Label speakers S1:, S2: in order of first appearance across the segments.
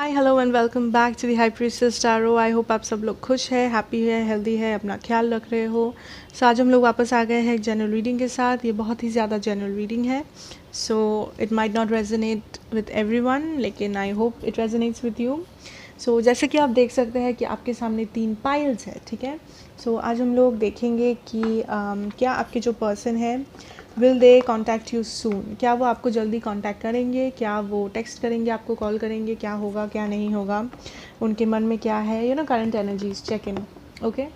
S1: Hi hello and welcome back to the high priestess tarot. I hope आप सब लोग खुश है, हैप्पी है, हेल्दी है, अपना ख्याल रख रहे हो। सो आज हम लोग वापस आ गए हैं एक जनरल रीडिंग के साथ। ये बहुत ही ज़्यादा जनरल रीडिंग है, so it might not resonate with everyone, लेकिन I hope it resonates with you. So जैसे कि आप देख सकते हैं कि आपके सामने 3 पाइल्स है, ठीक है। सो आज हम लोग देखेंगे कि क्या आपके जो पर्सन है will they contact you soon, क्या वो आपको जल्दी कॉन्टैक्ट करेंगे, क्या वो टेक्स्ट करेंगे, आपको कॉल करेंगे, क्या होगा क्या नहीं होगा, उनके मन में क्या है, you know current energies check in. Okay,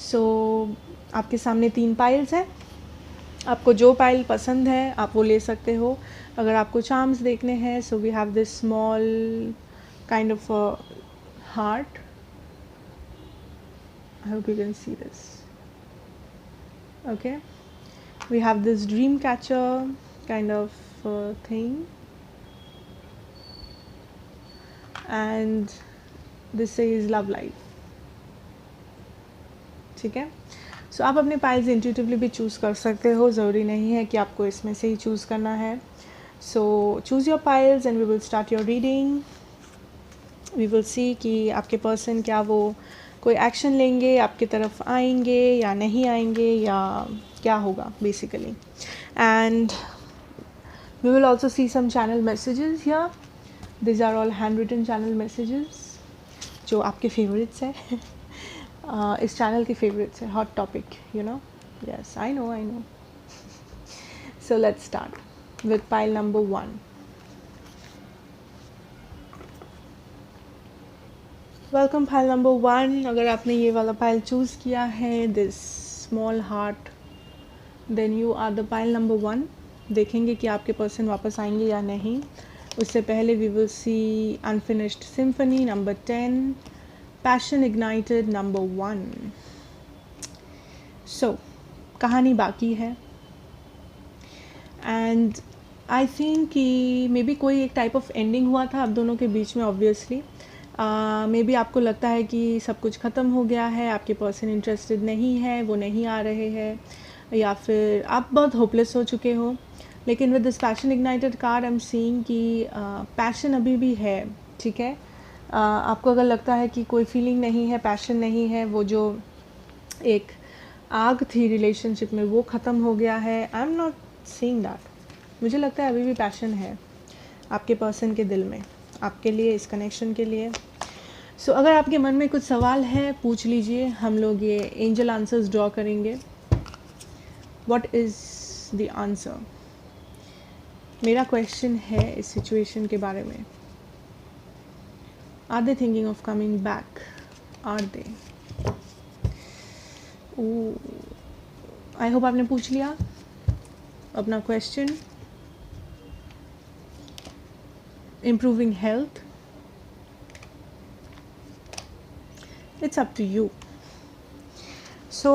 S1: so आपके सामने 3 पाइल्स हैं। आपको जो पाइल पसंद है आप वो ले सकते हो। अगर आपको चार्म्स देखने हैं, so we have this small kind of heart. I hope you can see this. Okay, we have this dream catcher kind of thing, and this says love life। ठीक है, सो आप अपने पाइल्स इंट्यूटिवली भी choose कर सकते हो, ज़रूरी नहीं है कि आपको इसमें से ही चूज़ करना है। So choose your piles and we will start your reading. We will see कि आपके पर्सन क्या वो कोई एक्शन लेंगे, आपकी तरफ आएंगे या नहीं आएंगे, या क्या होगा basically. And we will also see some channel messages here. These are all handwritten channel messages जो आपके favorites हैं। इस channel के favorites है, hot topic, you know. Yes, I know, I know. So let's start with pile number 1. Welcome pile number 1। अगर आपने ये वाला pile choose किया है, this small heart, then you are the pile number 1। देखेंगे कि आपके पर्सन वापस आएंगे या नहीं। उससे पहले we will see unfinished symphony number 10, passion ignited number 1। So कहानी बाकी है, एंड आई थिंक कि मे बी कोई एक टाइप ऑफ एंडिंग हुआ था आप दोनों के बीच में। ऑब्वियसली मे बी आपको लगता है कि सब कुछ ख़त्म हो गया है, आपके पर्सन इंटरेस्टेड नहीं है, वो नहीं आ रहे हैं, या फिर आप बहुत होपलेस हो चुके हो। लेकिन with this passion ignited card I am seeing कि पैशन अभी भी है, ठीक है। आपको अगर लगता है कि कोई फीलिंग नहीं है, पैशन नहीं है, वो जो एक आग थी रिलेशनशिप में वो ख़त्म हो गया है, आई एम नॉट सीइंग दैट। मुझे लगता है अभी भी पैशन है आपके पर्सन के दिल में आपके लिए, इस कनेक्शन के लिए। सो अगर आपके मन में कुछ सवाल है पूछ लीजिए, हम लोग ये एंजल आंसर्स ड्रॉ करेंगे। What is the answer? मेरा क्वेश्चन है इस सिचुएशन के बारे में। Are they thinking of coming back? Are they? I hope आपने पूछ लिया अपना question. Improving health, it's up to you. So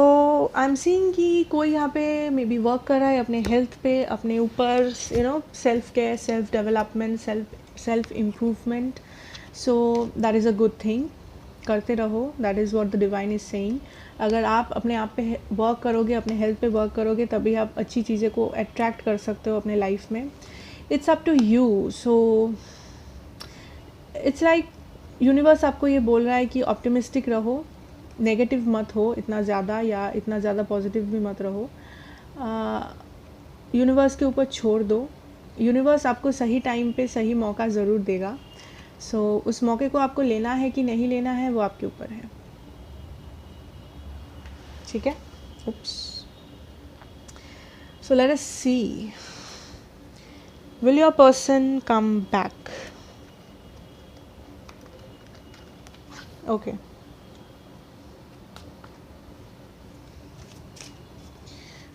S1: I am seeing कि कोई यहाँ पे मे बी वर्क कर रहा है अपने हेल्थ पे, अपने ऊपर, you know, self care, self development, self improvement. So that is a good thing, करते रहो, that is what the divine is saying. अगर आप अपने आप पे वर्क करोगे, अपने हेल्थ पे वर्क करोगे, तभी आप अच्छी चीज़ें को अट्रैक्ट कर सकते हो अपने लाइफ में। It's up to you. So it's like universe आपको ये बोल रहा है कि ऑप्टिमिस्टिक रहो, नेगेटिव मत हो इतना ज़्यादा, या इतना ज़्यादा पॉजिटिव भी मत रहो। यूनिवर्स के ऊपर छोड़ दो, यूनिवर्स आपको सही टाइम पे सही मौका ज़रूर देगा। सो उस मौके को आपको लेना है कि नहीं लेना है वो आपके ऊपर है, ठीक है। Oops. So let us see, will your person come back? Okay,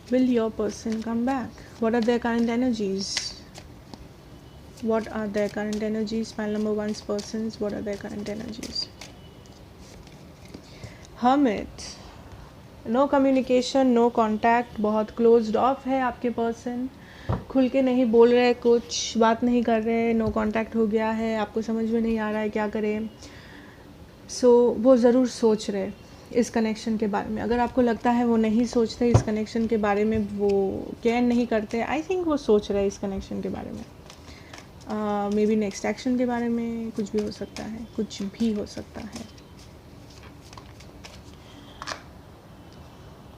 S1: will your person come back? What are their current energies? What are their current energies? Pile number 1's persons, what are their current energies? Hermit, no communication, no contact, बहुत closed off है आपके person, खुल के नहीं बोल रहे, कुछ बात नहीं कर रहे, नो कांटेक्ट हो गया है, आपको समझ में नहीं आ रहा है क्या करें। सो वो ज़रूर सोच रहे इस कनेक्शन के बारे में। अगर आपको लगता है वो नहीं सोचते इस कनेक्शन के बारे में, वो केयर नहीं करते, आई थिंक वो सोच रहे इस कनेक्शन के बारे में। मे बी नेक्स्ट एक्शन के बारे में कुछ भी हो सकता है, कुछ भी हो सकता है।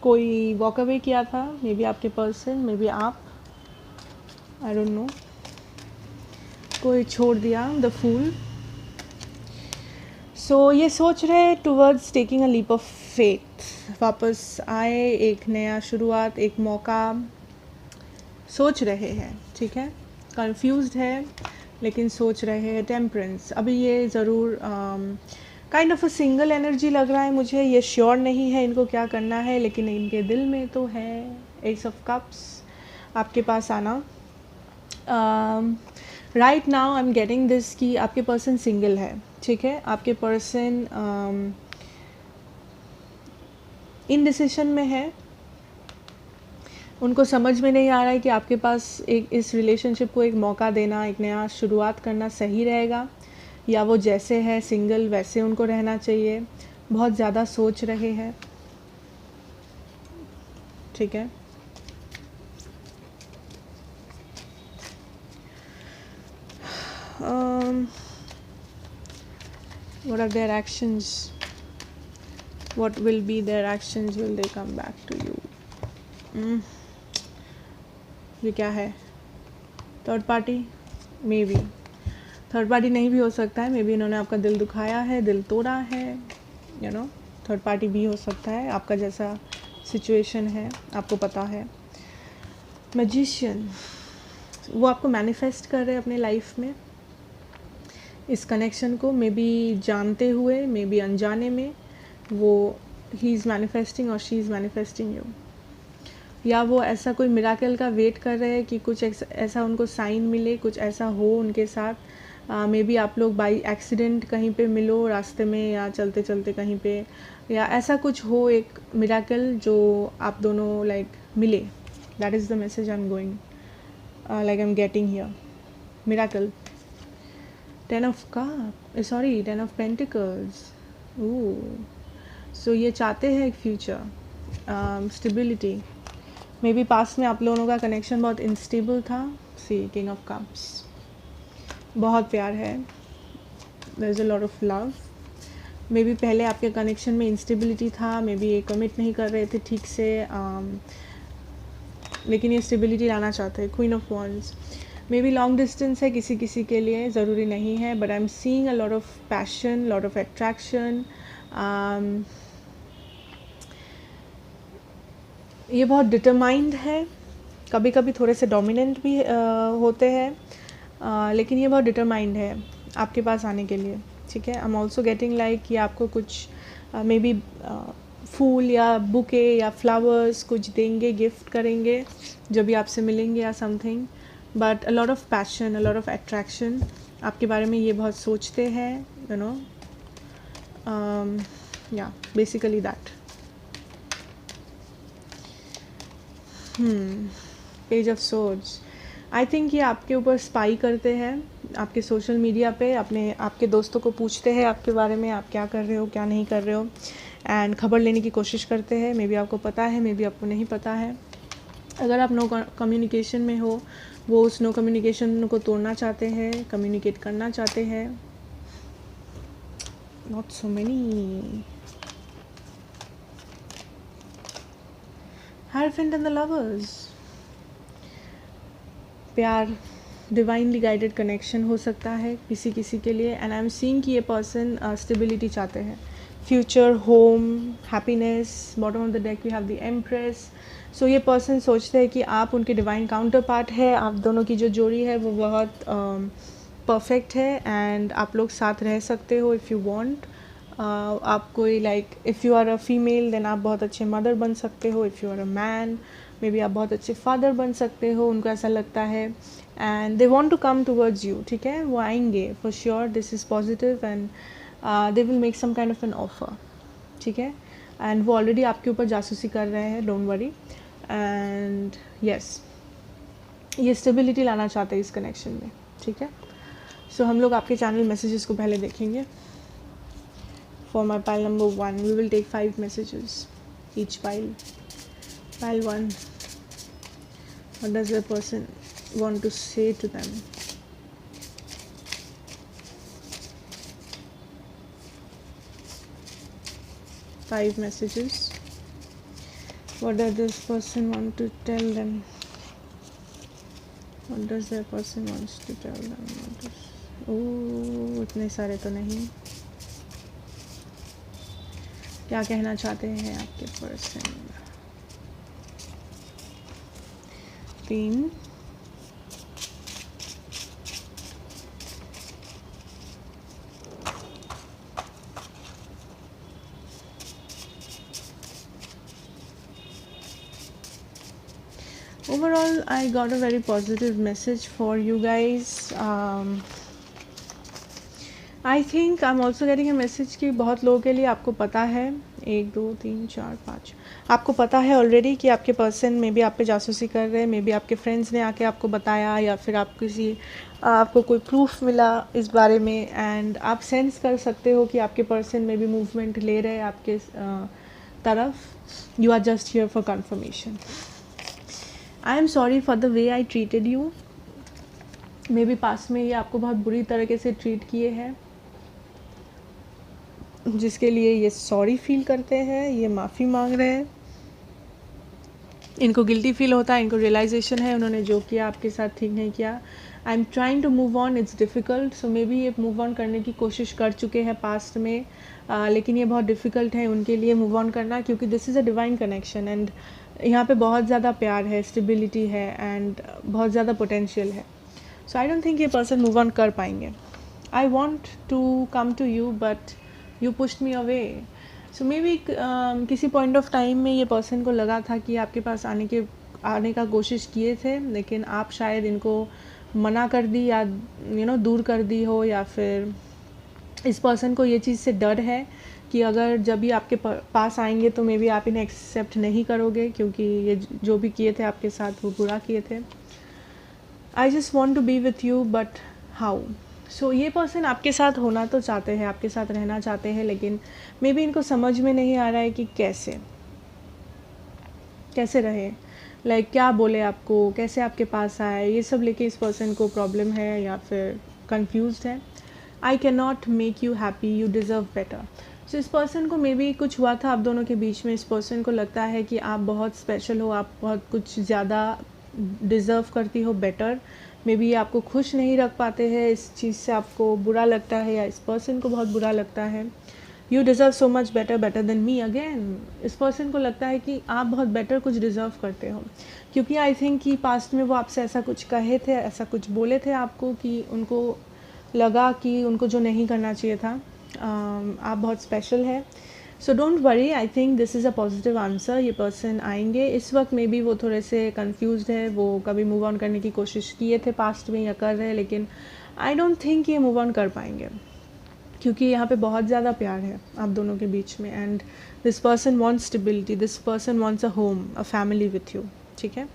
S1: कोई वॉक अवे किया था, मे बी आपके पर्सन, मे बी आप, आई डोंट नो। कोई छोड़ दिया, द फूल। सो ये सोच रहे towards taking a leap of faith, वापस आए, एक नया शुरुआत, एक मौका सोच रहे हैं, ठीक है। कंफ्यूज्ड है लेकिन सोच रहे हैं। टेम्परेंस, अभी ये ज़रूर kind of a single energy लग रहा है मुझे, ये श्योर नहीं है इनको क्या करना है, लेकिन इनके दिल में तो है एस ऑफ कप्स आपके पास आना। Right now I am getting this कि आपके पर्सन सिंगल है, ठीक है। आपके पर्सन इनडिसिशन में है, उनको समझ में नहीं आ रहा है कि आपके पास एक इस रिलेशनशिप को एक मौका देना, एक नया शुरुआत करना सही रहेगा, या वो जैसे है सिंगल वैसे उनको रहना चाहिए। बहुत ज़्यादा सोच रहे हैं, ठीक है। What are their actions? What will be their actions? Will they come back to you? ये क्या है? Third party, may be third party नहीं भी हो सकता है, मे बी इन्होंने आपका दिल दुखाया है, दिल तोड़ा है, यू नो। थर्ड पार्टी भी हो सकता है, आपका जैसा सिचुएशन है आपको पता है। मैजिशियन, वो आपको मैनिफेस्ट कर रहे हैं अपने लाइफ में, इस कनेक्शन को, मे बी जानते हुए, मे बी अनजाने में, वो ही इज़ मैनिफेस्टिंग और शी इज़ मैनिफेस्टिंग यू। या वो ऐसा कोई मिराकल का वेट कर रहे हैं कि कुछ ऐसा उनको साइन मिले, कुछ ऐसा हो उनके साथ। मे बी आप लोग बाई एक्सीडेंट कहीं पे मिलो रास्ते में, या चलते चलते कहीं पे, या ऐसा कुछ हो, एक मिराकल जो आप दोनों लाइक मिले। That is the message I am going, like I am getting here, miracle. 10 of cup, sorry 10 of pentacles. So ये चाहते हैं एक फ्यूचर, स्टेबिलिटी। मे बी पास में आप लोगों का कनेक्शन बहुत इनस्टेबल था। सी किंग ऑफ कप्स, बहुत प्यार है, there is a lot of love. Maybe पहले आपके कनेक्शन में इंस्टेबिलिटी था, मे बी ये कमिट नहीं कर रहे थे ठीक से, लेकिन ये स्टेबिलिटी लाना चाहते हैं। Queen of wands, may be long distance है किसी किसी के लिए, ज़रूरी नहीं है, but I am seeing a lot of passion, lot of attraction. ये बहुत डिटरमाइंड है, कभी कभी थोड़े से डोमिनेंट भी होते हैं, लेकिन ये बहुत डिटरमाइंड है आपके पास आने के लिए, ठीक है। I am also getting like कि आपको कुछ मे बी फूल या बुके या फ्लावर्स कुछ देंगे, गिफ्ट करेंगे जब भी आपसे मिलेंगे या something, but a lot of passion, a lot of attraction, आपके बारे में ये बहुत सोचते हैं, यू नो। या basically that. Page of swords, I think ये आपके ऊपर स्पाई करते हैं, आपके सोशल मीडिया पे, अपने आपके दोस्तों को पूछते हैं आपके बारे में, आप क्या कर रहे हो क्या नहीं कर रहे हो, एंड खबर लेने की कोशिश करते हैं। मे बी आपको पता है, मे बी आपको नहीं पता है। अगर आप नो कम्युनिकेशन में हो, वो उस नो कम्युनिकेशन को तोड़ना चाहते हैं, कम्युनिकेट करना चाहते हैं। Not so many. Hierophant and the lovers, प्यार, डिवाइनली गाइडेड कनेक्शन हो सकता है किसी किसी के लिए, एंड आई एम सीइंग कि ये पर्सन स्टेबिलिटी चाहते हैं, future, home, happiness. Bottom of the deck we have the empress. So ये पर्सन सोचते हैं कि आप उनके डिवाइन काउंटर पार्ट है, आप दोनों की जो जोड़ी है वो बहुत परफेक्ट है, एंड आप लोग साथ रह सकते हो इफ़ यू वांट। आप कोई like if you are a female then आप बहुत अच्छे मदर बन सकते हो, if you are a man maybe आप बहुत अच्छे फादर बन सकते हो, उनको ऐसा लगता है, and they want to come towards you, ठीक है। वो आएंगे for sure, this is positive, and they will make some kind of an offer, ठीक है। एंड वो ऑलरेडी आपके ऊपर जासूसी कर रहे हैं, डोंट वरी, एंड यस ये स्टेबिलिटी लाना चाहते हैं इस कनेक्शन में, ठीक है। सो हम लोग आपके चैनल मैसेजेस को पहले देखेंगे। For my pile number 1 we will take 5 messages each pile. Pile 1, what does the person want to say to them? 5 messages. What does this person want to tell them? What does that person wants to tell them? ओह, इतने सारे तो नहीं. क्या कहना चाहते हैं आपके person? 3. Overall, I got a very positive message for you guys. I think I'm also getting a message कि बहुत लोगों के लिए आपको पता है, 1 2 3 4 5, आपको पता है ऑलरेडी कि आपके पर्सन में भी आप पे जासूसी कर रहे हैं. मे बी आपके फ्रेंड्स ने आके आपको बताया, या फिर आपको कोई प्रूफ मिला इस बारे में, एंड आप सेंस कर सकते हो कि आपके पर्सन में भी मूवमेंट ले रहे हैं आपके तरफ. You are just here for confirmation. I am sorry for the way I treated you. Maybe पास में ये आपको बहुत बुरी तरीके से ट्रीट किए हैं, जिसके लिए ये सॉरी फील करते हैं, ये माफ़ी मांग रहे हैं. इनको गिल्टी फील होता है, इनको रियलाइजेशन है उन्होंने जो किया आपके साथ ठीक नहीं किया. I am trying to move on, it's difficult. So maybe ये मूव ऑन करने की कोशिश कर चुके हैं पास्ट में, लेकिन ये बहुत डिफ़िकल्ट है उनके लिए मूव ऑन करना, क्योंकि this is a divine connection and यहाँ पे बहुत ज़्यादा प्यार है, स्टेबिलिटी है एंड बहुत ज़्यादा पोटेंशियल है. सो आई डोंट थिंक ये पर्सन मूव ऑन कर पाएंगे. I want to come to you but you pushed me away. So maybe किसी पॉइंट ऑफ टाइम में ये पर्सन को लगा था कि आपके पास आने का कोशिश किए थे, लेकिन आप शायद इनको मना कर दी या दूर कर दी हो, या फिर इस पर्सन को ये चीज़ से डर है कि अगर जब भी आपके पास आएंगे तो मे बी आप इन्हें एक्सेप्ट नहीं करोगे, क्योंकि ये जो भी किए थे आपके साथ वो बुरा किए थे. I just want to be with you but how. So ये पर्सन आपके साथ होना तो चाहते हैं, आपके साथ रहना चाहते हैं, लेकिन मे बी इनको समझ में नहीं आ रहा है कि कैसे रहे, लाइक क्या बोले आपको, कैसे आपके पास आए, ये सब लेके इस पर्सन को प्रॉब्लम है या फिर कंफ्यूज्ड है. I can not make you happy, you deserve better. So इस पर्सन को मे बी कुछ हुआ था आप दोनों के बीच में. इस पर्सन को लगता है कि आप बहुत स्पेशल हो, आप बहुत कुछ ज़्यादा डिज़र्व करती हो बेटर. मे बी आपको खुश नहीं रख पाते हैं, इस चीज़ से आपको बुरा लगता है, या इस पर्सन को बहुत बुरा लगता है. You deserve so much better than me. Again इस पर्सन को लगता है कि आप बहुत बेटर कुछ डिज़र्व करते हो, क्योंकि आई थिंक कि पास्ट में वो आपसे ऐसा कुछ कहे थे, ऐसा कुछ बोले थे आपको कि उनको लगा कि उनको जो नहीं करना चाहिए था. आप बहुत स्पेशल है. So don't worry, I think this is a positive answer. ये पर्सन आएंगे. इस वक्त मे बी वो थोड़े से कंफ्यूज्ड है, वो कभी मूव ऑन करने की कोशिश किए थे पास्ट में या कर रहे हैं, लेकिन आई डोंट थिंक ये मूव ऑन कर पाएंगे, क्योंकि यहाँ पे बहुत ज़्यादा प्यार है आप दोनों के बीच में. And this person wants stability, this person wants a home, a family with you. ठीक है,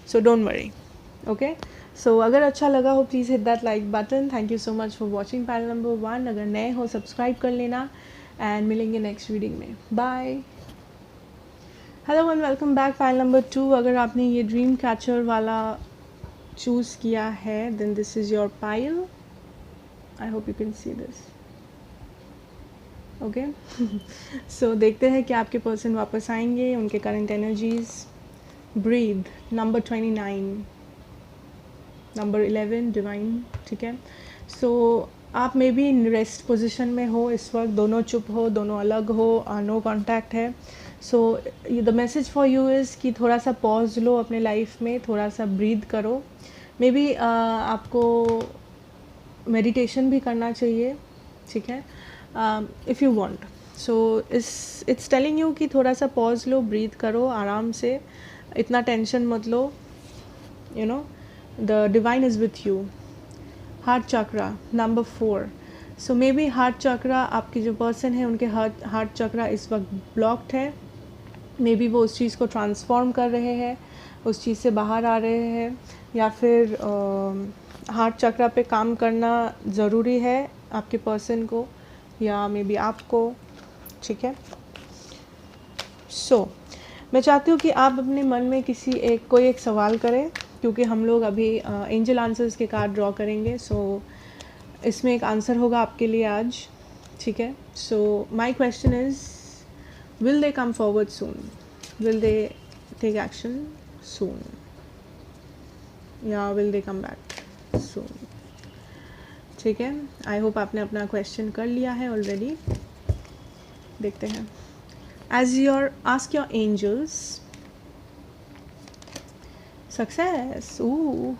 S1: so don't worry. Okay, so अगर अच्छा लगा हो please hit that like button. Thank you so much for watching pile number 1. अगर नए हो subscribe कर लेना, एंड मिलेंगे नेक्स्ट रीडिंग में. Bye. Hello and welcome back pile number 2. अगर आपने ये ड्रीम कैचर वाला चूज़ किया है, then this is your pile. I hope you can see this. Okay, so देखते हैं कि आपके पर्सन वापस आएंगे, उनके current energies. Breathe, number 29, number 11 divine. ठीक है, सो आप maybe in rest position में हो इस वक्त, दोनों चुप हो, दोनों अलग हो, नो कांटेक्ट है. So the message for you is कि थोड़ा सा पॉज लो अपने लाइफ में, थोड़ा सा ब्रीद करो. मे बी आपको मेडिटेशन भी करना चाहिए. ठीक है, if you want. So it's telling you कि थोड़ा सा पॉज लो, ब्रीथ करो आराम से, इतना टेंशन मत लो. You know, the divine is with you. Heart chakra, number 4. So maybe heart chakra, आपके जो पर्सन है उनके हार्ट चक्रा इस वक्त ब्लॉक्ड है. मे बी वो उस चीज़ को ट्रांसफॉर्म कर रहे हैं, उस चीज़ से बाहर आ रहे हैं, या फिर हार्ट चक्रा पे काम करना ज़रूरी है आपके पर्सन को, या मे बी आपको. ठीक है, सो मैं चाहती हूँ कि आप अपने मन में कोई एक सवाल करें, क्योंकि हम लोग अभी एंजल आंसर्स के कार्ड ड्रॉ करेंगे. सो इसमें एक आंसर होगा आपके लिए आज. ठीक है, so my question is, Will they come forward soon? Will they take action soon? या will they come back soon? ठीक है, आई होप आपने अपना क्वेश्चन कर लिया है ऑलरेडी. देखते हैं. As your ask your angels. Success. Ooh.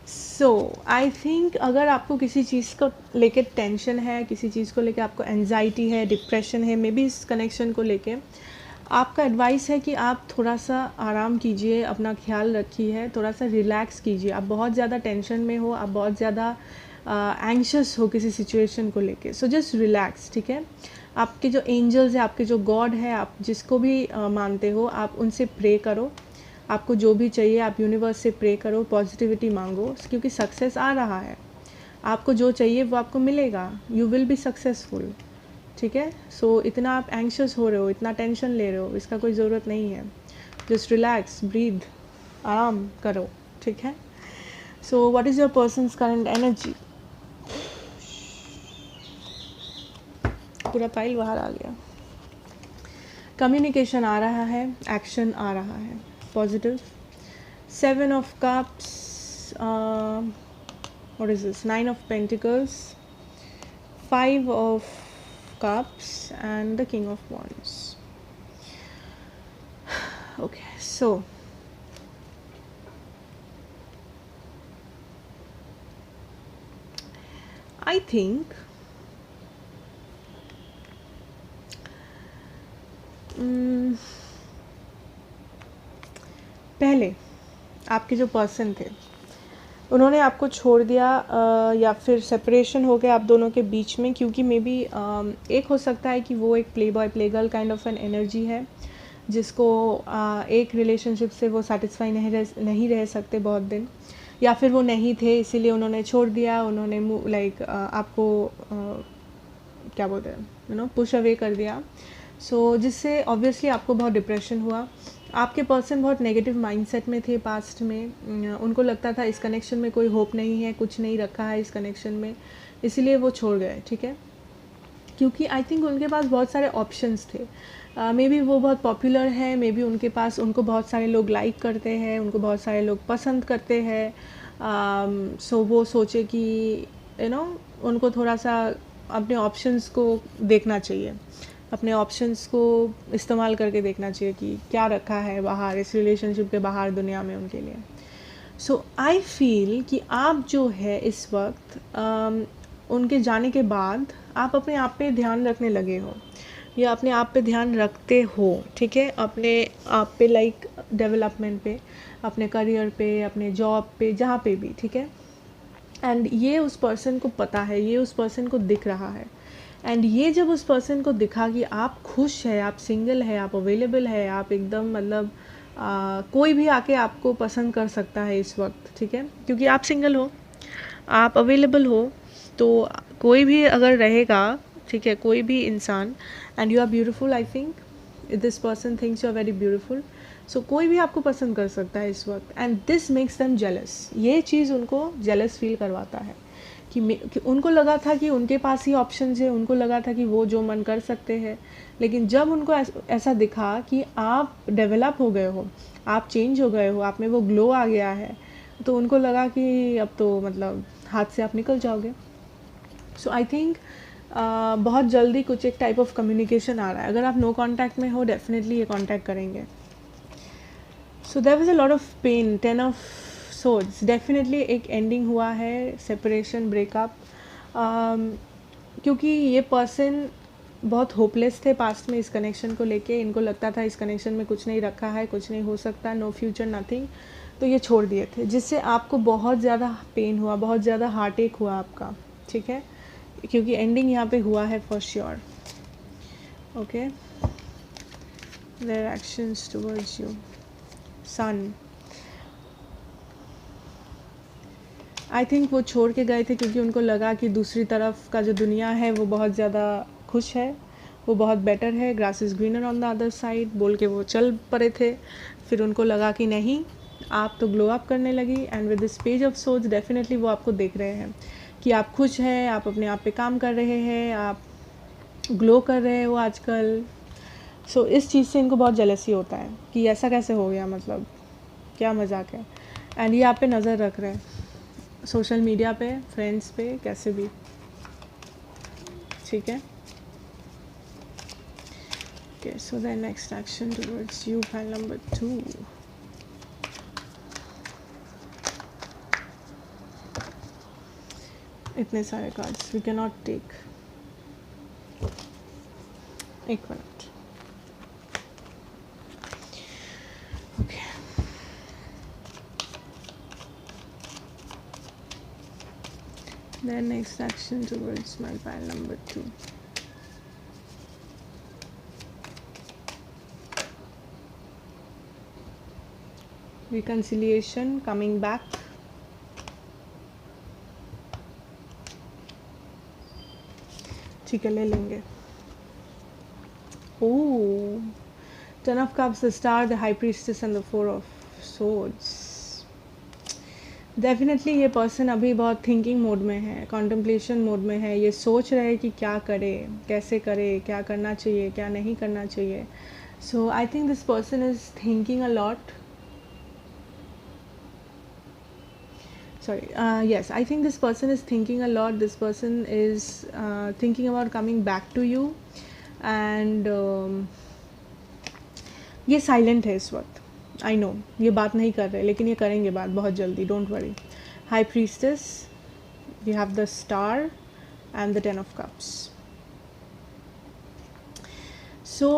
S1: So I think अगर आपको किसी चीज़ को लेके टेंशन है, किसी चीज़ को लेके आपको एंजाइटी है, डिप्रेशन है, मे बी इस कनेक्शन को लेके आपका एडवाइस है कि आप थोड़ा सा आराम कीजिए, अपना ख्याल रखिए, थोड़ा सा रिलैक्स कीजिए. आप बहुत ज़्यादा टेंशन में हो, आप बहुत ज़्यादा एंग्शियस हो किसी सिचुएशन को लेके. So just relax. ठीक है, आपके जो एंजल्स है, आपके जो गॉड है, आप जिसको भी मानते हो, आप उनसे प्रे करो. आपको जो भी चाहिए आप यूनिवर्स से प्रे करो, पॉजिटिविटी मांगो, क्योंकि सक्सेस आ रहा है. आपको जो चाहिए वो आपको मिलेगा. You will be successful. ठीक है, सो इतना आप एंग्शियस हो रहे हो, इतना टेंशन ले रहे हो, इसका कोई ज़रूरत नहीं है. जस्ट रिलैक्स, ब्रीद, आराम करो. ठीक है. So what is your persons current energy? पूरा फाइल बाहर आ गया. कम्युनिकेशन आ रहा है, एक्शन आ रहा है, positive. 7 of cups, what is this, 9 of pentacles, 5 of cups and the king of wands. Okay, so I think पहले आपके जो पर्सन थे उन्होंने आपको छोड़ दिया, या फिर सेपरेशन हो गया आप दोनों के बीच में, क्योंकि मे बी एक हो सकता है कि वो एक play boy play girl kind of an energy है जिसको एक रिलेशनशिप से वो सेटिस्फाई नहीं रह सकते बहुत दिन, या फिर वो नहीं थे इसीलिए उन्होंने छोड़ दिया. उन्होंने लाइक आपको क्या बोलते हैं पुश अवे कर दिया. सो जिससे ऑब्वियसली आपको बहुत डिप्रेशन हुआ. आपके पर्सन बहुत नेगेटिव माइंडसेट में थे पास्ट में. उनको लगता था इस कनेक्शन में कोई होप नहीं है, कुछ नहीं रखा है इस कनेक्शन में, इसीलिए वो छोड़ गए. ठीक है, क्योंकि आई थिंक उनके पास बहुत सारे ऑप्शंस थे. मे बी वो बहुत पॉपुलर है, मे बी उनको बहुत सारे लोग लाइक करते हैं, उनको बहुत सारे लोग पसंद करते हैं. सो वो सोचे कि उनको थोड़ा सा अपने ऑप्शंस को देखना चाहिए, अपने ऑप्शंस को इस्तेमाल करके देखना चाहिए कि क्या रखा है बाहर, इस रिलेशनशिप के बाहर दुनिया में उनके लिए. सो आई फील कि आप जो है इस वक्त उनके जाने के बाद आप अपने आप पे ध्यान रखने लगे हो, या अपने आप पे ध्यान रखते हो. ठीक है, अपने आप पे लाइक डेवलपमेंट पे, अपने करियर पे, अपने जॉब पे, जहाँ पे भी. ठीक है, एंड ये उस पर्सन को पता है, ये उस पर्सन को दिख रहा है. एंड ये जब उस पर्सन को दिखा कि आप खुश है, आप सिंगल है, आप अवेलेबल है, आप एकदम मतलब कोई भी आके आपको पसंद कर सकता है इस वक्त. ठीक है, क्योंकि आप सिंगल हो, आप अवेलेबल हो, तो कोई भी अगर रहेगा, ठीक है, कोई भी इंसान, and you are beautiful. I think this person thinks you are very beautiful. So कोई भी आपको पसंद कर सकता है इस वक्त. And this makes them jealous. ये चीज़ उनको जेलस फील करवाता है कि उनको लगा था कि उनके पास ही ऑप्शंस है, उनको लगा था कि वो जो मन कर सकते हैं. लेकिन जब उनको ऐसा दिखा कि आप डेवलप हो गए हो, आप चेंज हो गए हो, आप में वो ग्लो आ गया है, तो उनको लगा कि अब तो मतलब हाथ से आप निकल जाओगे. सो आई थिंक बहुत जल्दी कुछ एक टाइप ऑफ कम्युनिकेशन आ रहा है. अगर आप नो कॉन्टैक्ट में हो, डेफिनेटली ये कॉन्टैक्ट करेंगे. So there was a lot of pain. 10 of swords, definitely एक एंडिंग हुआ है, सेपरेशन, ब्रेकअप. क्योंकि ये पर्सन बहुत होपलेस थे पास्ट में इस कनेक्शन को लेके. इनको लगता था इस कनेक्शन में कुछ नहीं रखा है, कुछ नहीं हो सकता, नो फ्यूचर, नथिंग. तो ये छोड़ दिए थे, जिससे आपको बहुत ज़्यादा पेन हुआ, बहुत ज़्यादा हार्ट एक हुआ आपका. ठीक है, क्योंकि एंडिंग यहाँ पे हुआ है for sure. Okay, their actions towards you. Sun, I think वो छोड़ के गए थे क्योंकि उनको लगा कि दूसरी तरफ का जो दुनिया है वो बहुत ज़्यादा खुश है, वो बहुत बेटर है, grass is greener on the other side बोल के वो चल पड़े थे. फिर उनको लगा कि नहीं, आप तो ग्लो अप करने लगी. And with this page of swords definitely वो आपको देख रहे हैं कि आप खुश हैं, आप अपने आप पे काम कर रहे हैं, आप ग्लो कर रहे हो आजकल. सो इस चीज़ से इनको बहुत जेलसी होता है कि ऐसा कैसे हो गया, मतलब क्या मजाक है। एंड ये आप पे नज़र रख रहे हैं सोशल मीडिया पे, फ्रेंड्स पे, कैसे भी, ठीक है। Okay, so the next action towards you, pile number 2। इतने सारे cards we can not take. एक minute. Okay, then next action towards my pile number 2. Reconciliation, coming back, ठीक है, ले लेंगे। ओह, Ten of Cups, the Star, the High Priestess and the Four of Swords. Definitely ये person अभी बहुत thinking mode में है, कॉन्टम्पलेशन मोड में है। ये सोच रहे हैं कि क्या करे, कैसे करे, क्या करना चाहिए, क्या नहीं करना चाहिए। So I think this person is thinking a lot. Yes, I think this person is thinking a lot. This person is thinking about coming back to you, and ये साइलेंट है इस वक्त। आई नो ये बात नहीं कर रहे, लेकिन ये करेंगे बात बहुत जल्दी, don't worry. High priestess, we have the star and the 10 of cups. So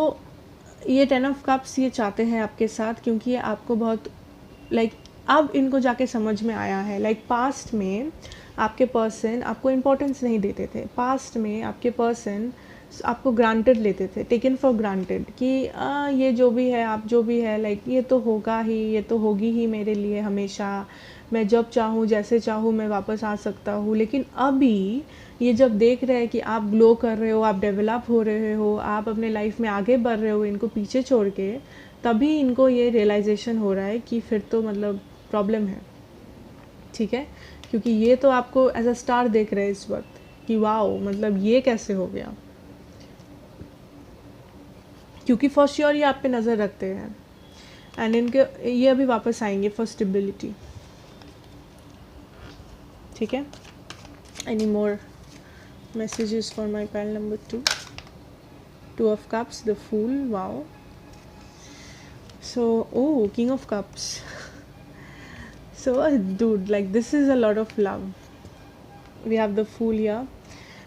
S1: ये 10 ऑफ कप्स ये चाहते हैं आपके साथ, क्योंकि ये आपको बहुत अब इनको जाके समझ में आया है। पास्ट में आपके पर्सन आपको इम्पोर्टेंस नहीं देते थे। पास्ट में आपके पर्सन आपको ग्रांटेड लेते थे, टेकन फॉर ग्रांटेड, कि ये जो भी है, आप जो भी है, ये तो होगा ही, ये तो होगी ही मेरे लिए हमेशा, मैं जब चाहूँ जैसे चाहूँ मैं वापस आ सकता हूँ। लेकिन अभी ये जब देख रहे हैं कि आप ग्लो कर रहे हो, आप डेवलप हो रहे हो, आप अपने लाइफ में आगे बढ़ रहे हो इनको पीछे छोड़ के, तभी इनको ये रियलाइजेशन हो रहा है कि फिर तो मतलब प्रॉब्लम है, ठीक है। क्योंकि ये तो आपको एज अ स्टार देख रहे हैं इस वक्त कि वाओ, मतलब ये कैसे हो गया, क्योंकि फॉर श्योर ये आप पे नज़र रखते हैं। एंड इनके ये अभी वापस आएंगे फॉर स्टेबिलिटी, ठीक है। Any more messages for my pile number 2? 2 of cups, the fool, wow. So oh, king of cups. So dude, this is a lot of love. We have the fool here.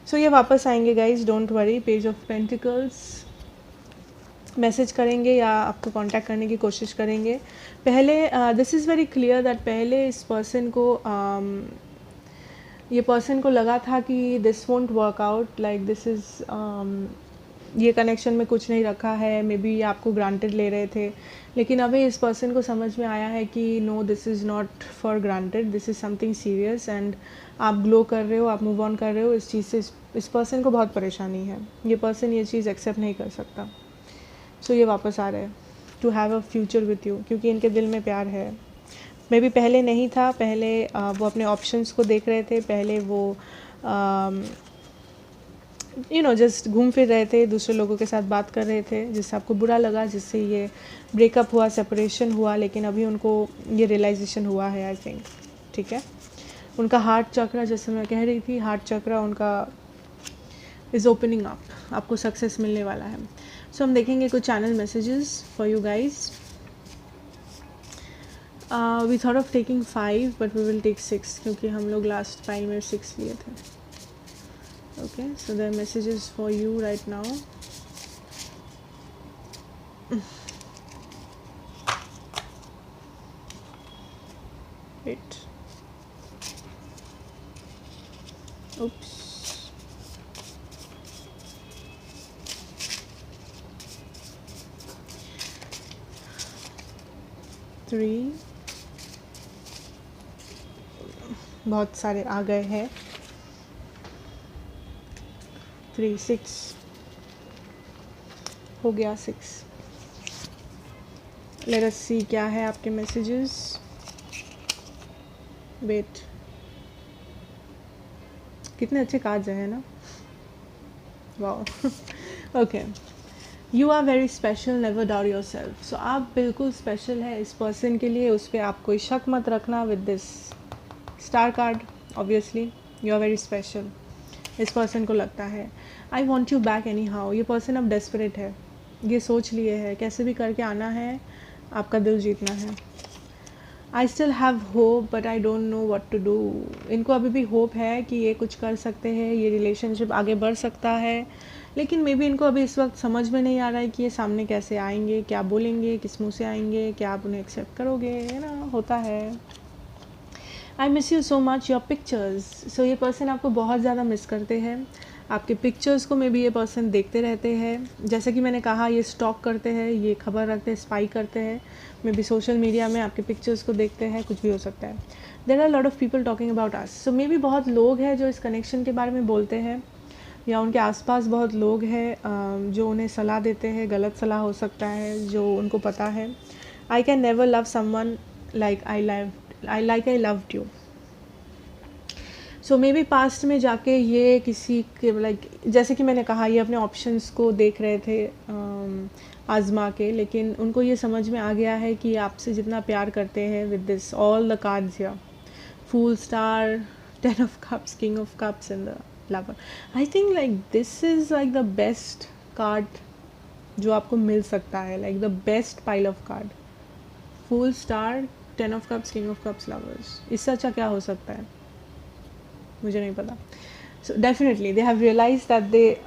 S1: So ये वापस आएंगे guys, don't worry. Page of Pentacles, message करेंगे या आपको contact करने की कोशिश करेंगे। पहले this is very clear that पहले इस पर्सन को ये पर्सन को लगा था कि this won't work out, this is ये कनेक्शन में कुछ नहीं रखा है, मे बी ये आपको ग्रांटेड ले रहे थे। लेकिन अभी इस पर्सन को समझ में आया है कि no, this is not for granted, this is something serious, and आप ग्लो कर रहे हो, आप मूव ऑन कर रहे हो। इस चीज़ से इस पर्सन को बहुत परेशानी है। ये पर्सन ये चीज़ एक्सेप्ट नहीं कर सकता। सो ये वापस आ रहे हैं to have a future with you, क्योंकि इनके दिल में प्यार है। मे बी पहले नहीं था, पहले वो अपने ऑप्शंस को देख रहे थे, पहले वो जस्ट घूम फिर रहे थे, दूसरे लोगों के साथ बात कर रहे थे, जिससे आपको बुरा लगा, जिससे ये ब्रेकअप हुआ, सेपरेशन हुआ। लेकिन अभी उनको ये रियलाइजेशन हुआ है, आई थिंक, ठीक है। उनका हार्ट चक्रा, जैसे मैं कह रही थी, हार्ट चक्रा उनका इज़ ओपनिंग अप, आपको सक्सेस मिलने वाला है। सो हम देखेंगे कुछ channel messages for you guys. We thought of taking 5 but we will take 6, क्योंकि हम लोग लास्ट टाइम में 6 लिए थे। Okay, so there are messages for you right now. Wait. Oops. Three. बहुत सारे आ गए हैं। 3, 6 हो गया, 6। लेट अस सी क्या है आपके मैसेजेस। वेट, कितने अच्छे कार्ड्स हैं ना, wow. Okay, you are very special, never doubt yourself. So आप बिल्कुल स्पेशल है इस पर्सन के लिए, उस पर आप कोई शक मत रखना। With this star card obviously you are very special. इस पर्सन को लगता है I want you back anyhow. ये पर्सन अब डेस्परेट है, ये सोच लिए है कैसे भी करके आना है, आपका दिल जीतना है। I still have hope but I don't know what to do. इनको अभी भी होप है कि ये कुछ कर सकते हैं, ये रिलेशनशिप आगे बढ़ सकता है, लेकिन मे बी इनको अभी इस वक्त समझ में नहीं आ रहा है कि ये सामने कैसे आएंगे, क्या बोलेंगे, किस मुँह से आएंगे, क्या आप उन्हें एक्सेप्ट करोगे, है ना, होता है। I miss you so much your pictures. So ये पर्सन आपको बहुत ज़्यादा मिस करते हैं, आपके पिक्चर्स को मे बी ये पर्सन देखते रहते हैं। जैसे कि मैंने कहा, ये स्टॉक करते हैं, ये खबर रखते हैं, स्पाई करते हैं, मे बी सोशल मीडिया में आपके पिक्चर्स को देखते हैं, कुछ भी हो सकता है। There are lot of people talking about us. So maybe बहुत लोग हैं जो इस कनेक्शन के बारे में बोलते हैं, या उनके आसपास बहुत लोग हैं जो उन्हें सलाह देते हैं, गलत सलाह हो सकता है जो उनको पता है। I can never love someone like I loved you. So may be past में जाके ये किसी के लाइक, जैसे कि मैंने कहा, ये अपने ऑप्शंस को देख रहे थे आजमा के, लेकिन उनको ये समझ में आ गया है कि आपसे जितना प्यार करते हैं, with this all the cards या fool, star, 10 of cups, king of cups and the lover. I think like this is like the best card जो आपको मिल सकता है, like the best pile of card. Fool, star, 10 of cups, king of cups, lovers. इससे अच्छा क्या हो सकता है, मुझे नहीं पता। So definitely they have realise that they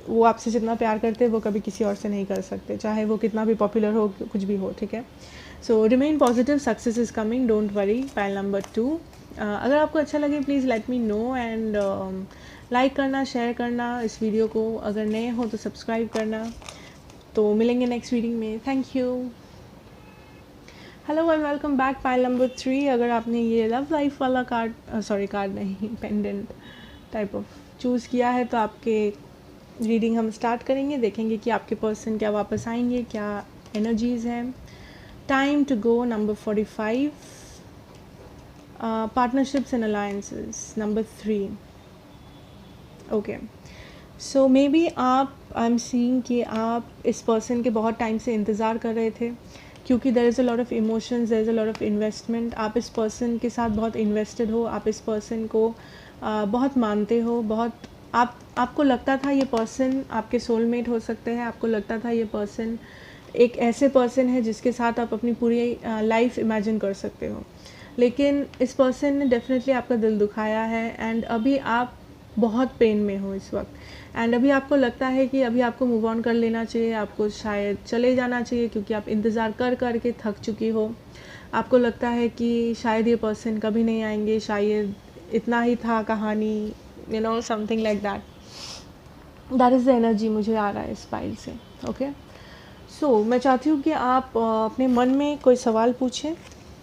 S1: वो आपसे जितना प्यार करते हैं वो कभी किसी और से नहीं कर सकते, चाहे वो कितना भी पॉपुलर हो, कुछ भी हो, ठीक है। So remain positive, success is coming, don't worry. Pile number 2। अगर आपको अच्छा लगे please let me know and like करना, शेयर करना इस वीडियो को। अगर नए हो तो सब्सक्राइब करना। तो मिलेंगे नेक्स्ट रीडिंग में। Thank you. Hello and welcome back. Pile number 3। अगर आपने ये लव लाइफ वाला कार्ड, कार्ड नहीं, पेंडेंट टाइप ऑफ चूज़ किया है, तो आपके रीडिंग हम स्टार्ट करेंगे। देखेंगे कि आपके पर्सन क्या वापस आएंगे, क्या एनर्जीज़ हैं। Time to go, number 45। Partnerships and alliances, number 3। Okay, so maybe I am seeing कि आप इस पर्सन के बहुत टाइम से इंतज़ार कर रहे थे, क्योंकि there is a lot of emotions, there is a lot of investment. आप इस पर्सन के साथ बहुत इन्वेस्टेड हो, आप इस पर्सन को बहुत मानते हो, बहुत आपको लगता था ये पर्सन आपके सोलमेट हो सकते हैं, आपको लगता था ये पर्सन एक ऐसे पर्सन है जिसके साथ आप अपनी पूरी लाइफ इमेजिन कर सकते हो। लेकिन इस पर्सन ने डेफिनेटली आपका दिल दुखाया है, एंड अभी आप बहुत पेन में हो इस वक्त, एंड अभी आपको लगता है कि अभी आपको मूव ऑन कर लेना चाहिए, आपको शायद चले जाना चाहिए, क्योंकि आप इंतज़ार कर कर के थक चुकी हो। आपको लगता है कि शायद ये पर्सन कभी नहीं आएंगे, शायद इतना ही था कहानी, you know, something like that is the energy मुझे आ रहा है इस फाइल से। ओके, सो मैं चाहती हूँ कि आप अपने मन में कोई सवाल पूछें,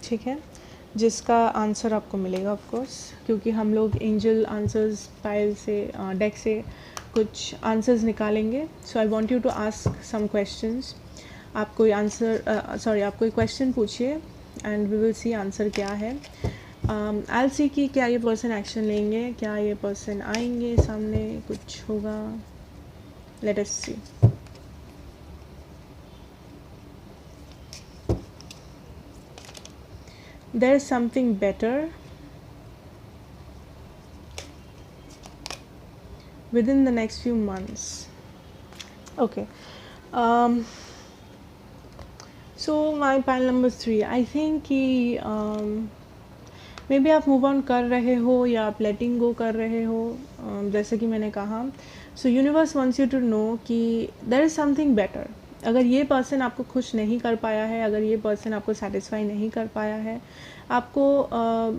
S1: ठीक है, जिसका आंसर आपको मिलेगा ऑफ कोर्स, क्योंकि हम लोग एंजल आंसर्स फाइल से, डेक से कुछ आंसर्स निकालेंगे। So I want you to ask some questions. आप कोई आप कोई क्वेश्चन पूछिए and we will see answer क्या है। आई विल सी कि क्या ये पर्सन एक्शन लेंगे, क्या ये पर्सन आएंगे सामने, कुछ होगा। Let us see. There is something better within the next few months. Okay. So my pile number 3. I think कि मे बी आप मूव ऑन कर रहे हो या आप लेटिंग गो कर रहे हो, जैसे कि मैंने कहा। So universe wants you to know कि देयर इज़ समथिंग बेटर। अगर ये पर्सन आपको खुश नहीं कर पाया है, अगर ये पर्सन आपको सेटिस्फाई नहीं कर पाया है, आपको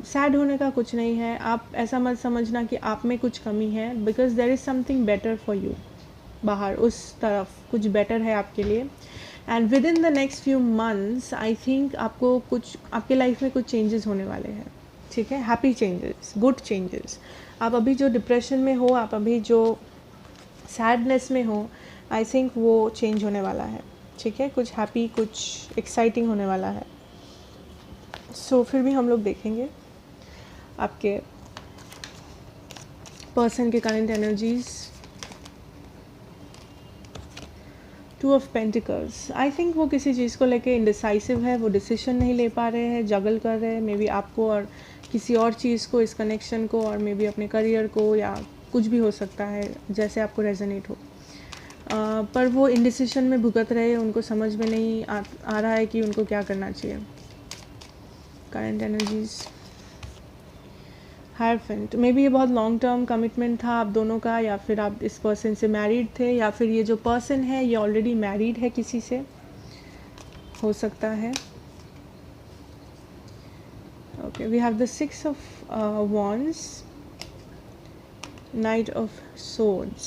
S1: सैड होने का कुछ नहीं है। आप ऐसा मत समझना कि आप में कुछ कमी है, because there is something better for you. बाहर उस तरफ कुछ बेटर है आपके लिए, and within the next few months I think आपको कुछ, आपके लाइफ में कुछ चेंजेस होने वाले हैं, ठीक है, हैप्पी चेंजेस, गुड चेंजेस। आप अभी जो डिप्रेशन में हो, आप अभी जो सैडनेस में हो, आई थिंक वो चेंज होने वाला है, ठीक है, कुछ हैप्पी, कुछ एक्साइटिंग होने वाला है। सो फिर भी हम लोग देखेंगे आपके पर्सन के current energies two of pentacles, I think वो किसी चीज़ को लेके इंडिसाइसिव है, वो डिसीजन नहीं ले पा रहे हैं, जगल कर रहे हैं मे बी आपको और किसी और चीज़ को, इस कनेक्शन को, और मे बी अपने करियर को, या कुछ भी हो सकता है जैसे आपको रेजोनेट हो। पर वो इंडिसीजन में भुगत रहे हैं, उनको समझ में नहीं आ रहा है कि उनको क्या करना चाहिए। करंट एनर्जीज, हायरफेंट, मे बी ये बहुत लॉन्ग टर्म कमिटमेंट था आप दोनों का, या फिर आप इस पर्सन से मैरिड थे, या फिर ये जो पर्सन है ये ऑलरेडी मैरिड है किसी से, हो सकता है। Okay, we have the 6 of wands, knight of swords।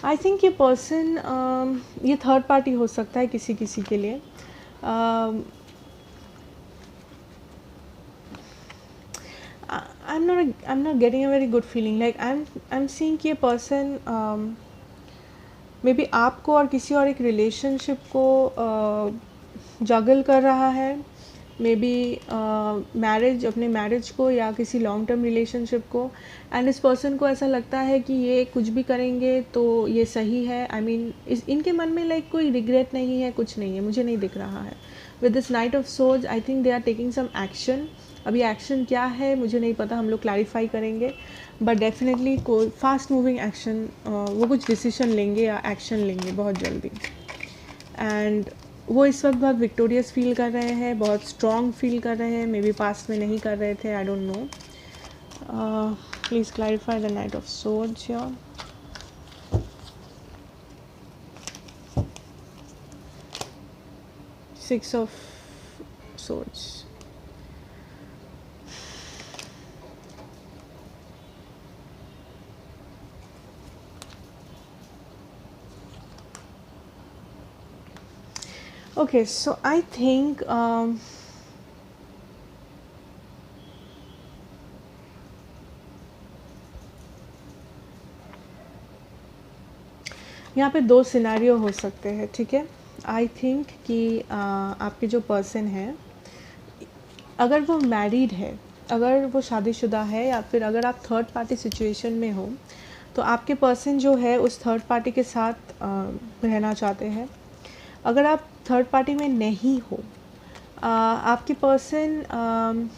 S1: I think ये पर्सन ये थर्ड पार्टी हो सकता है किसी किसी के लिए। I'm not getting a very good feeling, like I'm seeing कि ये person मे बी आपको और किसी और एक रिलेशनशिप को जगल कर रहा है, मे बी मैरिज, अपने मैरिज को या किसी लॉन्ग टर्म रिलेशनशिप को, एंड इस पर्सन को ऐसा लगता है कि ये कुछ भी करेंगे तो ये सही है। आई मीन इनके मन में लाइक कोई रिग्रेट नहीं है, कुछ नहीं है, मुझे नहीं दिख रहा है। With this knight of swords I think they are taking some action. अभी एक्शन क्या है मुझे नहीं पता, हम लोग क्लैरिफाई करेंगे, बट डेफिनेटली कोई फास्ट मूविंग एक्शन, वो कुछ डिसीजन लेंगे या एक्शन लेंगे बहुत जल्दी। एंड वो इस वक्त बहुत विक्टोरियस फील कर रहे हैं, बहुत स्ट्रॉन्ग फील कर रहे हैं, मे बी पास्ट में नहीं कर रहे थे, आई don't no. Please clarify the night of swords here. Six of swords, okay, so I think यहाँ पे 2 सिनेरियो हो सकते हैं, ठीक है। आई थिंक कि आपके जो पर्सन है, अगर वो मैरिड है, अगर वो शादीशुदा है, या फिर अगर आप थर्ड पार्टी सिचुएशन में हो, तो आपके पर्सन जो है उस थर्ड पार्टी के साथ रहना चाहते हैं। अगर आप थर्ड पार्टी में नहीं हो, आपके पर्सन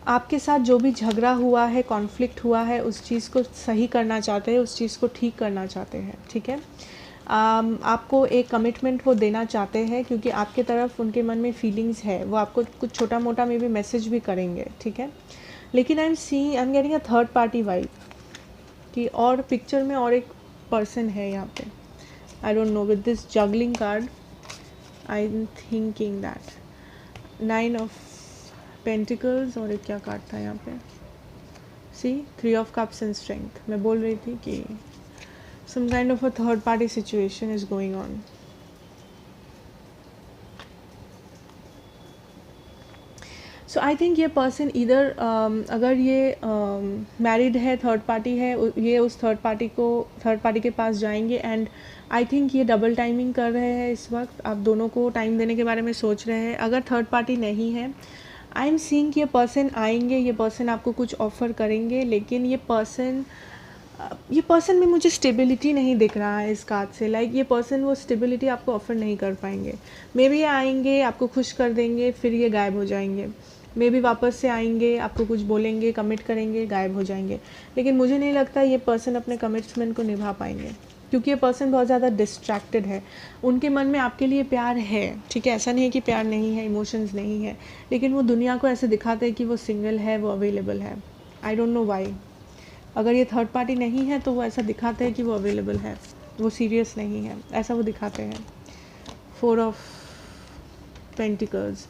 S1: आपके साथ जो भी झगड़ा हुआ है, कॉन्फ्लिक्ट हुआ है, उस चीज़ को सही करना चाहते हैं, उस चीज़ को ठीक करना चाहते हैं, ठीक है। आपको एक कमिटमेंट वो देना चाहते हैं, क्योंकि आपके तरफ उनके मन में फीलिंग्स है, वो आपको कुछ छोटा मोटा में भी मैसेज भी करेंगे, ठीक है। लेकिन आई am getting a third party vibe कि और पिक्चर में और एक पर्सन है यहाँ पे। I don't know, with this juggling card I'm thinking that 9 of Pentacles, और एक क्या कार्ड था यहाँ पे, see 3 of Cups and Strength। मैं बोल रही थी कि some kind of a third party situation is going on। So I think ये पर्सन इधर अगर ये मैरिड है, थर्ड पार्टी है, ये उस थर्ड पार्टी के पास जाएंगे, एंड आई थिंक ये डबल टाइमिंग कर रहे हैं इस वक्त, आप दोनों को टाइम देने के बारे में सोच रहे हैं। अगर थर्ड पार्टी नहीं है, आई एम सीइंग कि ये पर्सन आएंगे, ये पर्सन आपको कुछ ऑफ़र करेंगे, लेकिन ये पर्सन में मुझे स्टेबिलिटी नहीं दिख रहा है इस कार्ड से। लाइक ये पर्सन वो स्टेबिलिटी आपको ऑफ़र नहीं कर पाएंगे। मे बी ये आएंगे, आपको खुश कर देंगे, फिर ये गायब हो जाएंगे। मे बी वापस से आएंगे, आपको कुछ बोलेंगे, कमिट करेंगे, गायब हो जाएंगे। लेकिन मुझे नहीं लगता ये पर्सन अपने कमिटमेंट को निभा पाएंगे, क्योंकि ये पर्सन बहुत ज़्यादा डिस्ट्रैक्टेड है। उनके मन में आपके लिए प्यार है, ठीक है, ऐसा नहीं है कि प्यार नहीं है, इमोशंस नहीं है, लेकिन वो दुनिया को ऐसे दिखाते हैं कि वो सिंगल है, वो अवेलेबल है। आई डोंट नो वाई। अगर ये थर्ड पार्टी नहीं है तो वो ऐसा दिखाते हैं कि वो अवेलेबल है, वो सीरियस नहीं है, ऐसा वो दिखाते हैं। 4 ऑफ पेंटिकल्स,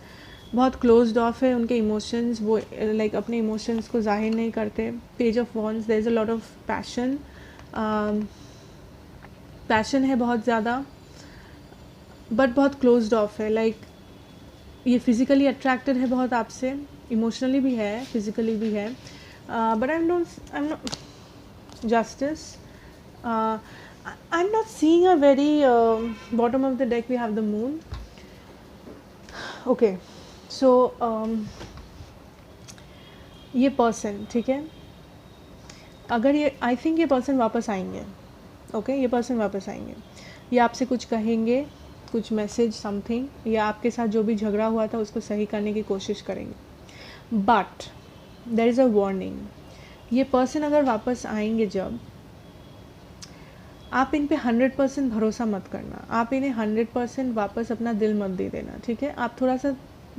S1: बहुत क्लोज्ड ऑफ है उनके इमोशंस, वो लाइक अपने इमोशंस को जाहिर नहीं करते। Page of wands, there is a lot of passion है बहुत ज़्यादा, बट बहुत क्लोज्ड ऑफ है। लाइक ये फिज़िकली अट्रैक्टेड है बहुत आपसे, इमोशनली भी है, फिज़िकली भी है, but I am not justice. I'm not seeing a very bottom of the deck we have the moon. Okay, so ये पर्सन, ठीक है, अगर ये आई थिंक ये पर्सन वापस आएंगे, ओके, ये पर्सन वापस आएंगे, ये आपसे कुछ कहेंगे, कुछ मैसेज समथिंग, या आपके साथ जो भी झगड़ा हुआ था उसको सही करने की कोशिश करेंगे। But there is a warning, ये पर्सन अगर वापस आएंगे जब, आप इन पे 100% भरोसा मत करना, आप इन्हें 100% वापस अपना दिल मत दे देना, ठीक है। आप थोड़ा सा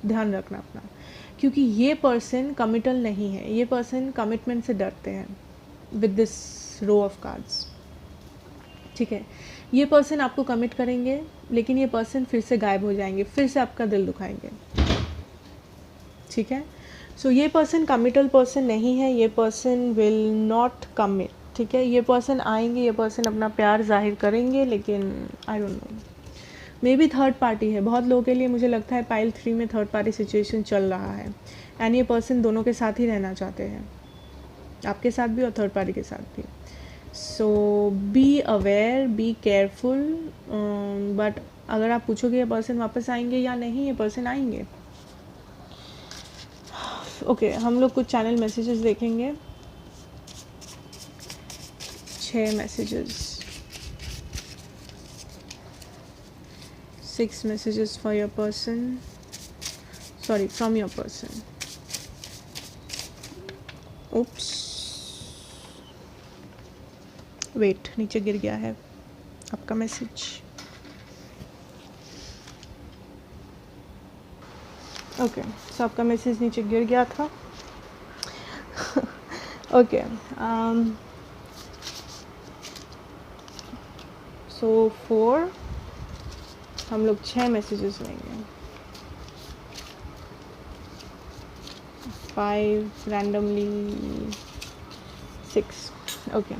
S1: ध्यान रखना अपना, क्योंकि ये पर्सन कमिटल नहीं है, ये पर्सन कमिटमेंट से डरते हैं with this row of cards, ठीक है। ये पर्सन आपको कमिट करेंगे, लेकिन ये पर्सन फिर से गायब हो जाएंगे, फिर से आपका दिल दुखाएंगे, ठीक है। सो ये पर्सन कमिटल पर्सन नहीं है, ये पर्सन विल नॉट कमिट, ठीक है। ये पर्सन आएंगे, ये पर्सन अपना प्यार जाहिर करेंगे, लेकिन आई don't no, may be third party है। बहुत लोगों के लिए मुझे लगता है पाइल 3 में थर्ड पार्टी सिचुएशन चल रहा है, एंड ये पर्सन दोनों के साथ ही रहना चाहते हैं, आपके साथ भी और थर्ड पार्टी के साथ भी। So be aware, be careful. But अगर आप पूछोगे ये पर्सन वापस आएंगे या नहीं, ये पर्सन आएंगे। ओके, हम लोग कुछ चैनल मैसेजेस देखेंगे, 6 messages, 6 messages for your person, sorry, from your person. oops, wait, नीचे गिर गया है आपका मैसेज। ओके, सो आपका मैसेज नीचे गिर गया था। ओके, सो 4, हम लोग 6 मैसेजेस लेंगे, 5 randomly, 6। Okay,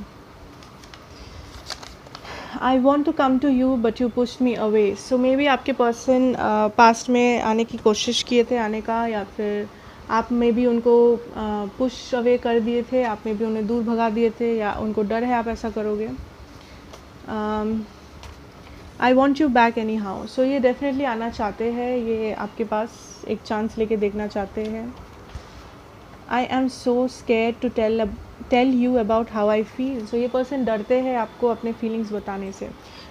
S1: I want to come to you but you pushed me away. So maybe आपके पर्सन पास्ट में आने की कोशिश किए थे, आने का, या फिर आप में भी उनको पुश अवे कर दिए थे, आप में भी उन्हें दूर भगा दिए थे, या उनको डर है आप ऐसा करोगे। I want you back anyhow. So ये डेफिनेटली आना चाहते हैं, ये आपके पास एक चांस लेके देखना चाहते हैं। I am so scared to tell you about how I feel. So ये पर्सन डरते हैं आपको अपने फीलिंग्स बताने से।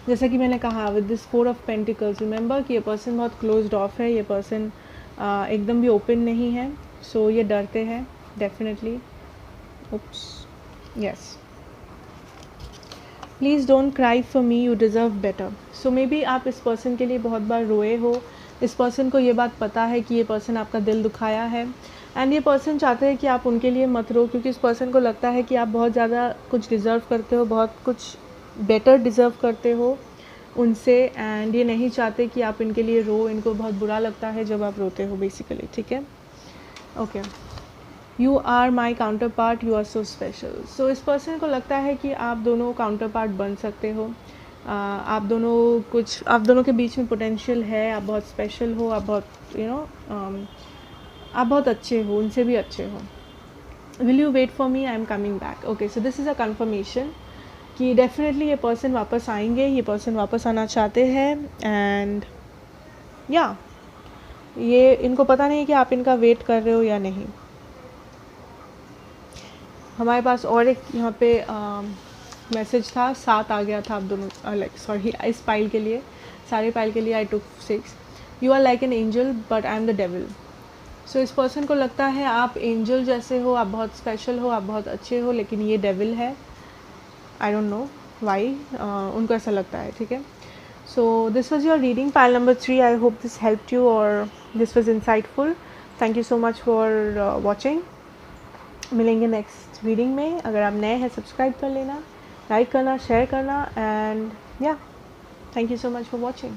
S1: जैसा कि मैंने कहा with this 4 of pentacles, remember कि ये पर्सन बहुत क्लोज्ड ऑफ है, ये पर्सन एकदम भी ओपन नहीं है। सो ये डरते हैं definitely. Oops, yes, please don't cry for me, you deserve better. So maybe आप इस पर्सन के लिए बहुत बार रोए हो, इस पर्सन को ये बात पता है कि ये पर्सन आपका दिल दुखाया है, एंड ये पर्सन चाहते हैं कि आप उनके लिए मत रो, क्योंकि इस पर्सन को लगता है कि आप बहुत ज़्यादा कुछ डिज़र्व करते हो, बहुत कुछ बेटर डिज़र्व करते हो उनसे, एंड ये नहीं चाहते कि आप इनके लिए रो, इनको बहुत बुरा लगता है जब आप रोते हो बेसिकली, ठीक है। Okay, you are my counterpart, you are so special. So इस पर्सन को लगता है कि आप दोनों काउंटर पार्ट बन सकते हो, आप दोनों के बीच में पोटेंशियल है, आप बहुत स्पेशल हो, आप बहुत आप बहुत अच्छे हो, उनसे भी अच्छे हो। Will you wait for me, I am coming back. Okay, so this is a confirmation कि डेफिनेटली ये पर्सन वापस आएंगे, ये पर्सन वापस आना चाहते हैं, एंड या ये इनको पता नहीं कि आप इनका वेट कर रहे हो या नहीं। हमारे पास और एक यहाँ पे मैसेज था, 7 आ गया था आप दोनों, लाइक सॉरी, इस पाइल के लिए, सारे पाइल के लिए I took 6। You are like an angel but I am the devil. So इस पर्सन को लगता है आप एंजल जैसे हो, आप बहुत स्पेशल हो, आप बहुत अच्छे हो, लेकिन ये डेविल है। आई डोंट नो वाई, उनको ऐसा लगता है, ठीक है। So this was your reading, pile number 3। I hope this helped you और this was insightful. Thank you so much for watching. मिलेंगे नेक्स्ट रीडिंग में। अगर आप नए हैं सब्सक्राइब कर लेना, लाइक करना, शेयर करना, एंड या thank you so much for watching.